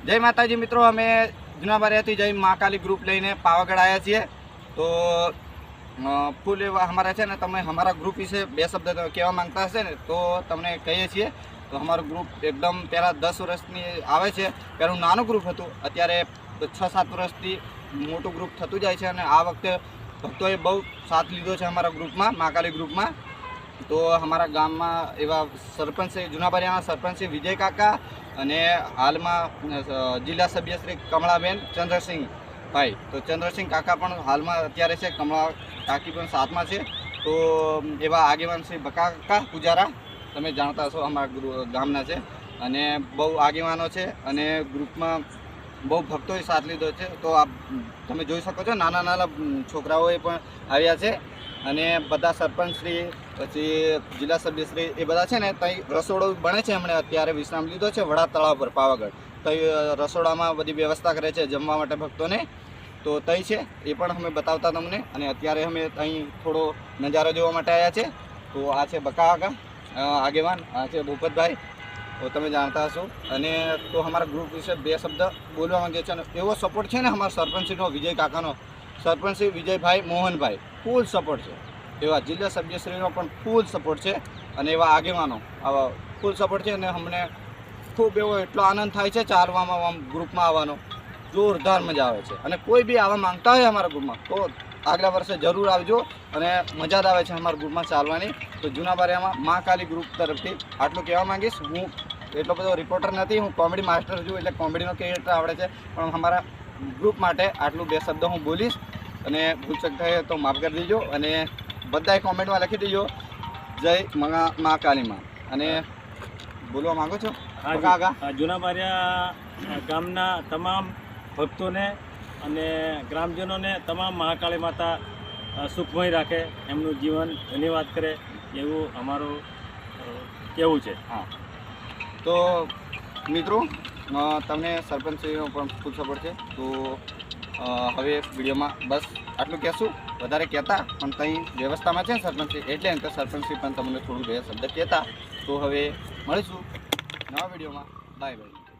જય માતાજી મિત્રો, અમે જુનાબારિયાથી જય મહાકાલી ગ્રુપ લઈને પાવાગઢ આવ્યા છીએ। તો ફૂલ એવા અમારા છે ને, તમે અમારા ગ્રુપ વિશે બે શબ્દ કહેવા માંગતા હશે ને તો તમને કહીએ છીએ। તો અમારું ગ્રુપ એકદમ પહેલાં 10 વર્ષની આવે છે, પહેલું નાનું ગ્રુપ હતું, અત્યારે 6-7 વર્ષથી મોટું ગ્રુપ થતું જાય છે અને આ વખતે ભક્તોએ બહુ સાથ લીધો છે અમારા ગ્રુપમાં, મહાકાલી ગ્રુપમાં। તો અમારા ગામમાં એવા સરપંચ છે, જુનાબારિયાના સરપંચ છે વિજય કાકા, અને હાલમાં જિલ્લા સભ્ય શ્રી કમળાબેન ચંદ્રસિંહ ભાઈ। તો ચંદ્રસિંહ કાકા પણ હાલમાં અત્યારે છે, કમળા કાકી પણ સાથમાં છે। તો એવા આગેવાન શ્રી બકા કાકા પૂજારા, તમે જાણતા હશો, અમારા ગામના છે અને બહુ આગેવાનો છે અને ગ્રુપમાં બહુ ભક્તોએ સાથ લીધો છે। તો આ તમે જોઈ શકો છો, નાના નાના છોકરાઓએ પણ આવ્યા છે અને બધા સરપંચશ્રી, પછી જિલ્લા સભ્યશ્રી એ બધા છે ને, ત્યાં રસોડો બને છે, એમણે અત્યારે વિશ્રામ લીધો છે વડા તળાવ પર પાવાગઢ। તો રસોડામાં બધી વ્યવસ્થા કરે છે જમવા માટે ભક્તોને, તો તઈ છે એ પણ અમે બતાવતા તમને। અને અત્યારે અમે અહીં થોડો નજારો જોવા માટે આવ્યા છે। તો આ છે બકા કાકા આગેવાન, આ છે ભૂપતભાઈ, તો તમે જાણતા હશો। અને તો અમારા ગ્રુપ વિશે બે શબ્દ બોલવા માંગીએ છીએ। અને એવો સપોર્ટ છે ને અમારા સરપંચશ્રીનો, વિજય કાકાનો, સરપંચશ્રી વિજયભાઈ મોહનભાઈ ફૂલ સપોર્ટ છે, એવા જિલ્લા સભ્યશ્રીનો પણ ફૂલ સપોર્ટ છે અને એવા આગેવાનો આવા ફૂલ સપોર્ટ છે। અને અમને ખૂબ એવો એટલો આનંદ થાય છે ચાલવામાં, આમ ગ્રુપમાં આવવાનો જોરદાર મજા આવે છે। અને કોઈ બી આવવા માંગતા હોય અમારા ગ્રુપમાં તો આગલા વર્ષે જરૂર આવજો, અને મજા જ આવે છે અમારા ગ્રુપમાં ચાલવાની। તો જુનાબારિયામાં મહાકાલી ગ્રુપ તરફથી આટલું કહેવા માંગીશ। હું એટલો બધો રિપોર્ટર નથી, હું કોમેડી માસ્ટર છું, એટલે કોમેડીનો કેરેક્ટર આવડે છે, પણ અમારા ગ્રુપ માટે આટલું બે શબ્દ હું બોલીશ, અને ભૂલચક થાય તો માફ કરી દેજો। અને બધાએ કોમેન્ટમાં લખી દેજો જય મહાકાલીમાં। અને બોલવા માંગો છો કાકા? જુનાબારિયા ગામના તમામ ભક્તોને અને ગ્રામજનોને તમામ મહાકાળી માતા સુખમય રાખે, એમનું જીવન ધન્યવાદ કરે, એવું અમારું કહેવું છે। હા, તો મિત્રો તમને સરપંચશ્રીનો પણ ખૂબ સપોર્ટ છે। તો હવે વિડીયોમાં બસ આટલું કહેશું, વધારે કહેતા પણ કંઈ વ્યવસ્થામાં છે સરપંચશ્રી, એટલે તો સરપંચશ્રી પણ તમને થોડું બે શબ્દ કહેતા। તો હવે મળીશું નવા વિડીયોમાં, બાય બાય।